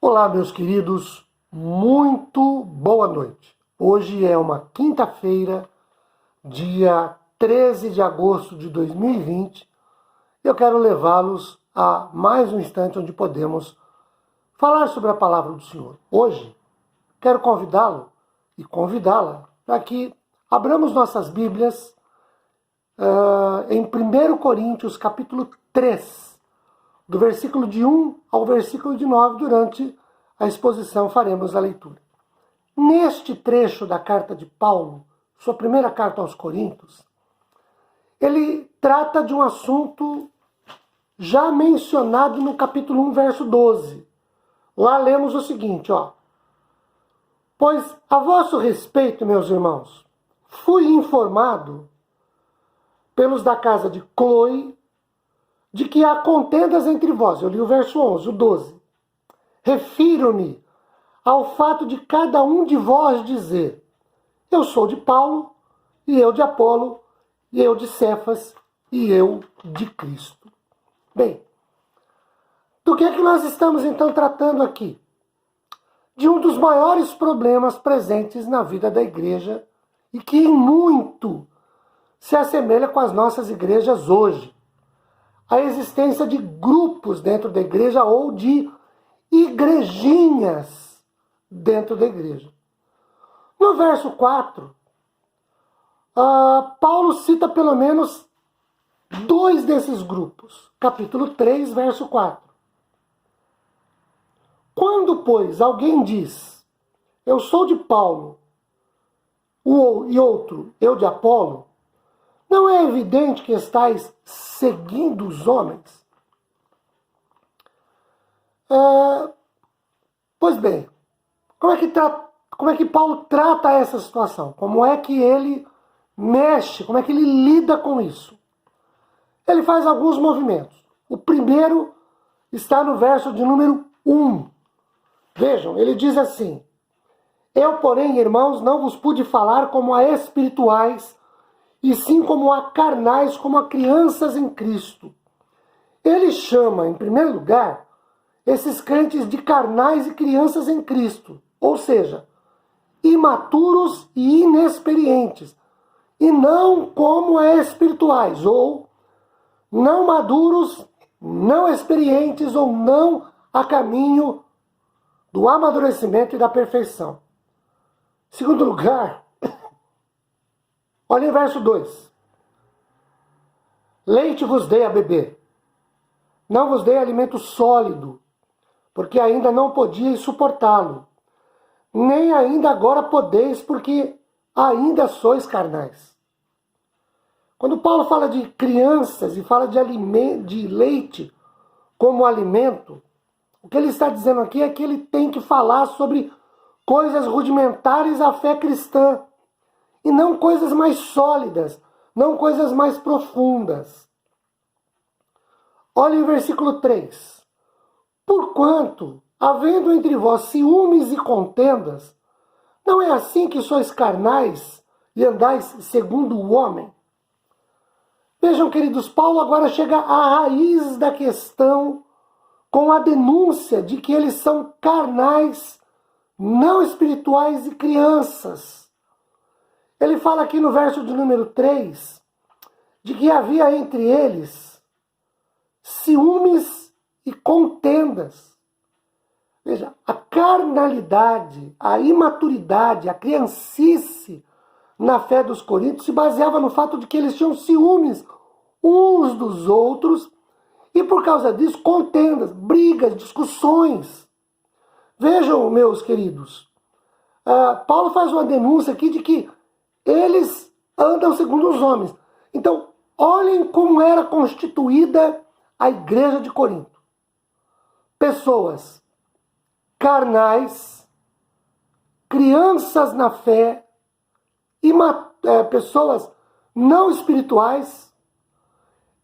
Olá, meus queridos, muito boa noite. Hoje é uma quinta-feira, dia 13 de agosto de 2020. Eu quero levá-los a mais um instante onde podemos falar sobre a palavra do Senhor. Hoje, quero convidá-lo e convidá-la para que abramos nossas Bíblias em 1 Coríntios, capítulo 3, do versículo de 1 ao versículo de 9, durante a exposição faremos a leitura. Neste trecho da carta de Paulo, sua primeira carta aos Coríntios, ele trata de um assunto já mencionado no capítulo 1, verso 12. Lá lemos o seguinte, Pois a vosso respeito, meus irmãos, fui informado pelos da casa de Cloe, de que há contendas entre vós. Eu li o verso 11, o 12. Refiro-me ao fato de cada um de vós dizer: eu sou de Paulo, e eu de Apolo, e eu de Cefas, e eu de Cristo. Bem, do que é que nós estamos então tratando aqui? De um dos maiores problemas presentes na vida da igreja e que em muito se assemelha com as nossas igrejas hoje. A existência de grupos dentro da igreja ou de igrejinhas dentro da igreja. No verso 4, Paulo cita pelo menos dois desses grupos. Capítulo 3, verso 4. Quando, pois, alguém diz, eu sou de Paulo, e outro, eu de Apolo, não é evidente que estáis seguindo os homens? Pois bem, como é que Paulo trata essa situação? Como é que ele mexe? Como é que ele lida com isso? Ele faz alguns movimentos. O primeiro está no verso de número 1. Vejam, ele diz assim: eu, porém, irmãos, não vos pude falar como a espirituais, e sim como a carnais, como a crianças em Cristo. Ele chama, em primeiro lugar, esses crentes de carnais e crianças em Cristo, ou seja, imaturos e inexperientes, e não como espirituais, ou não maduros, não experientes, ou não a caminho do amadurecimento e da perfeição. Em segundo lugar, olha o verso 2. Leite vos dei a beber, não vos dei alimento sólido, porque ainda não podíeis suportá-lo, nem ainda agora podeis, porque ainda sois carnais. Quando Paulo fala de crianças e fala de leite como alimento, o que ele está dizendo aqui é que ele tem que falar sobre coisas rudimentares à fé cristã, e não coisas mais sólidas, não coisas mais profundas. Olha o versículo 3. Porquanto, havendo entre vós ciúmes e contendas, não é assim que sois carnais e andais segundo o homem? Vejam, queridos, Paulo agora chega à raiz da questão com a denúncia de que eles são carnais, não espirituais e crianças. Ele fala aqui no verso de número 3, de que havia entre eles ciúmes e contendas. Veja, a carnalidade, a imaturidade, a criancice na fé dos coríntios se baseava no fato de que eles tinham ciúmes uns dos outros e, por causa disso, contendas, brigas, discussões. Vejam, meus queridos, Paulo faz uma denúncia aqui de que eles andam segundo os homens. Então, olhem como era constituída a igreja de Corinto. Pessoas carnais, crianças na fé, pessoas não espirituais,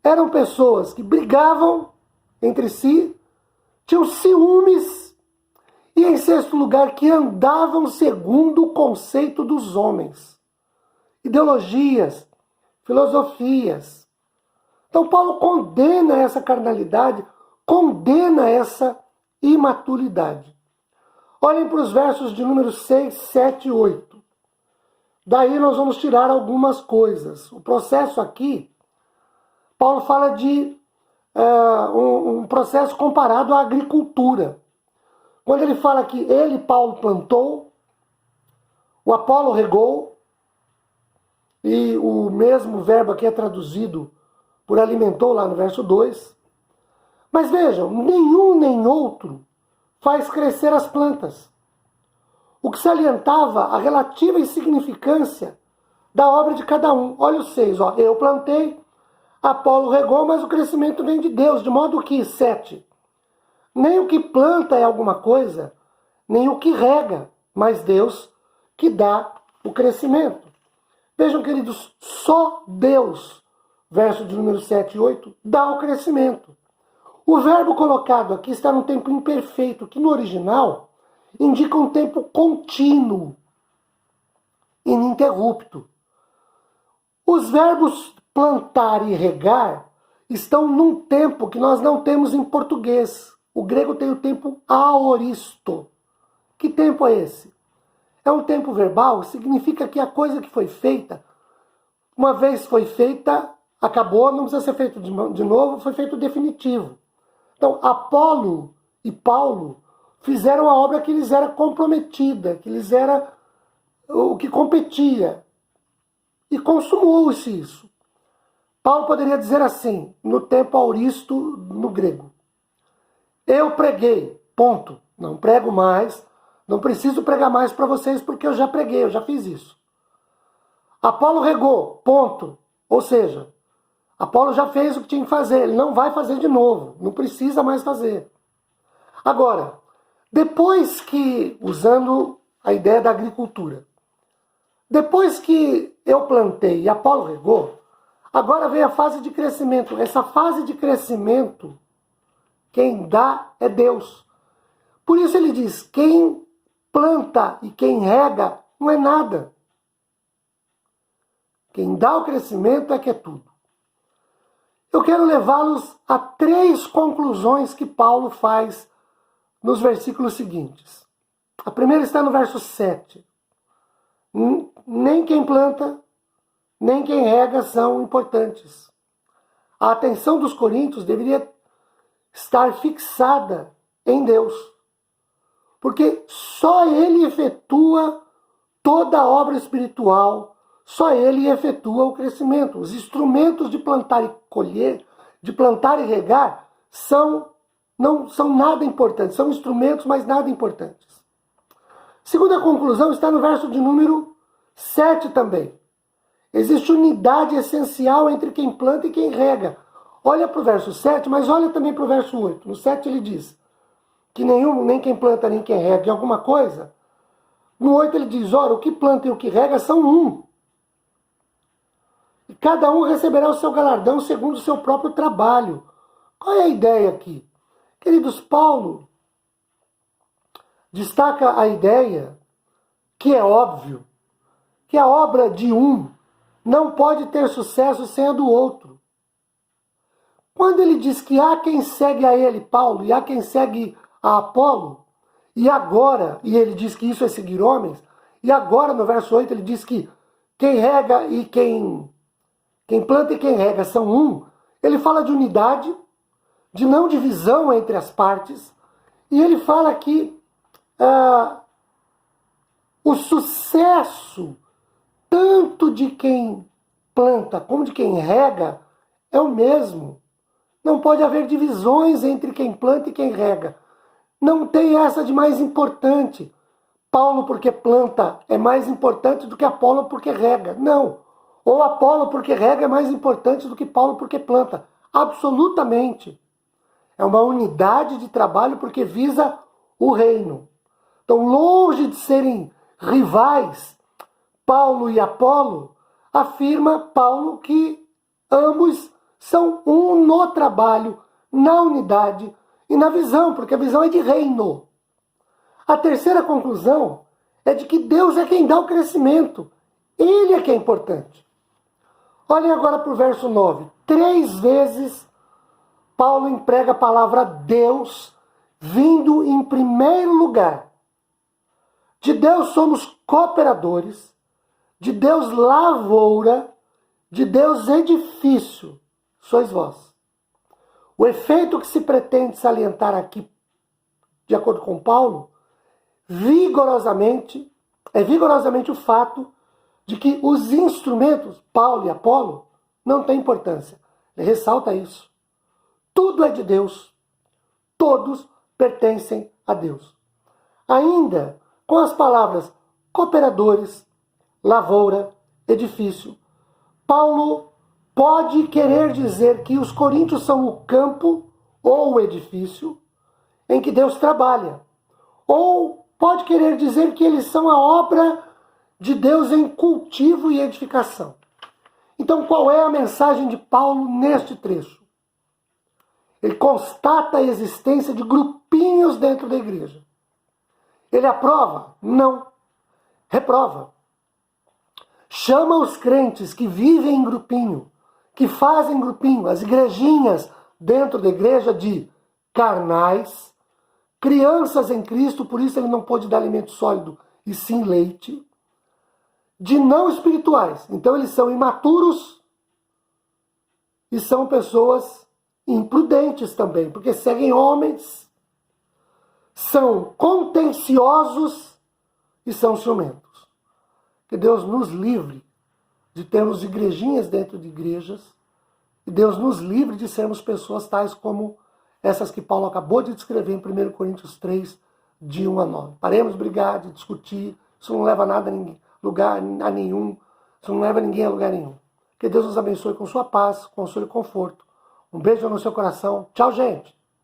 eram pessoas que brigavam entre si, tinham ciúmes e, em sexto lugar, que andavam segundo o conceito dos homens. Ideologias, filosofias. Então Paulo condena essa carnalidade, condena essa imaturidade. Olhem para os versos de número 6, 7 e 8. Daí nós vamos tirar algumas coisas. O processo aqui, Paulo fala de um processo comparado à agricultura. Quando ele fala que ele, Paulo, plantou, o Apolo regou, e o mesmo verbo aqui é traduzido por alimentou lá no verso 2. Mas vejam, nenhum nem outro faz crescer as plantas. O que salientava a relativa insignificância da obra de cada um. Olha o 6, ó. Eu plantei, Apolo regou, mas o crescimento vem de Deus, de modo que, 7, nem o que planta é alguma coisa, nem o que rega, mas Deus que dá o crescimento. Vejam, queridos, só Deus, verso de número 7 e 8, dá o crescimento. O verbo colocado aqui está no tempo imperfeito, que no original indica um tempo contínuo, ininterrupto. Os verbos plantar e regar estão num tempo que nós não temos em português. O grego tem o tempo aoristo. Que tempo é esse? É um tempo verbal, significa que a coisa que foi feita, uma vez foi feita, acabou, não precisa ser feito de novo, foi feito definitivo. Então, Apolo e Paulo fizeram a obra que lhes era comprometida, que lhes era o que competia. E consumou-se isso. Paulo poderia dizer assim, no tempo auristo, no grego. Eu preguei, ponto. Não prego mais, não preciso pregar mais para vocês porque eu já preguei, eu já fiz isso. Apolo regou, ponto. Ou seja, Apolo já fez o que tinha que fazer, ele não vai fazer de novo, não precisa mais fazer. Agora, depois que, usando a ideia da agricultura, depois que eu plantei e Apolo regou, agora vem a fase de crescimento. Essa fase de crescimento, quem dá é Deus. Por isso ele diz, quem planta e quem rega não é nada. Quem dá o crescimento é que é tudo. Eu quero levá-los a 3 conclusões que Paulo faz nos versículos seguintes. A primeira está no verso 7. Nem quem planta, nem quem rega são importantes. A atenção dos coríntios deveria estar fixada em Deus. Porque só Ele efetua toda a obra espiritual, só Ele efetua o crescimento. Os instrumentos de plantar e colher, de plantar e regar, não são nada importantes. São instrumentos, mas nada importantes. Segunda conclusão está no verso de número 7 também. Existe unidade essencial entre quem planta e quem rega. Olha para o verso 7, mas olha também para o verso 8. No 7 ele diz que nem quem planta nem quem rega é alguma coisa. No 8 ele diz, ora, o que planta e o que rega são um. E cada um receberá o seu galardão segundo o seu próprio trabalho. Qual é a ideia aqui? Queridos, Paulo destaca a ideia, que é óbvio, que a obra de um não pode ter sucesso sem a do outro. Quando ele diz que há quem segue a ele, Paulo, e há quem segue a Apolo, e ele diz que isso é seguir homens, e agora no verso 8 ele diz que quem rega e quem planta e quem rega são um, ele fala de unidade, de não divisão entre as partes, e ele fala que o sucesso tanto de quem planta como de quem rega é o mesmo. Não pode haver divisões entre quem planta e quem rega. Não tem essa de mais importante. Paulo porque planta é mais importante do que Apolo porque rega. Não. Ou Apolo porque rega é mais importante do que Paulo porque planta. Absolutamente. É uma unidade de trabalho porque visa o reino. Então, longe de serem rivais, Paulo e Apolo, afirma Paulo que ambos são um no trabalho, na unidade e na visão, porque a visão é de reino. A terceira conclusão é de que Deus é quem dá o crescimento. Ele é que é importante. Olhem agora para o verso 9. 3 vezes Paulo emprega a palavra Deus vindo em primeiro lugar. De Deus somos cooperadores, de Deus lavoura, de Deus edifício, sois vós. O efeito que se pretende salientar aqui, de acordo com Paulo, é vigorosamente o fato de que os instrumentos, Paulo e Apolo, não têm importância. Ele ressalta isso. Tudo é de Deus. Todos pertencem a Deus. Ainda com as palavras cooperadores, lavoura, edifício, Paulo pode querer dizer que os coríntios são o campo ou o edifício em que Deus trabalha. Ou pode querer dizer que eles são a obra de Deus em cultivo e edificação. Então, qual é a mensagem de Paulo neste trecho? Ele constata a existência de grupinhos dentro da igreja. Ele aprova? Não. Reprova. Chama os crentes que vivem em grupinho, que fazem grupinho, as igrejinhas dentro da igreja, de carnais, crianças em Cristo, por isso ele não pôde dar alimento sólido e sim leite, de não espirituais. Então eles são imaturos e são pessoas imprudentes também, porque seguem homens, são contenciosos e são ciumentos. Que Deus nos livre de termos igrejinhas dentro de igrejas, e Deus nos livre de sermos pessoas tais como essas que Paulo acabou de descrever em 1 Coríntios 3, de 1 a 9. Paremos de brigar, de discutir, isso não leva nada a nenhum, isso não leva ninguém a lugar nenhum. Que Deus nos abençoe com sua paz, consolo e conforto. Um beijo no seu coração. Tchau, gente!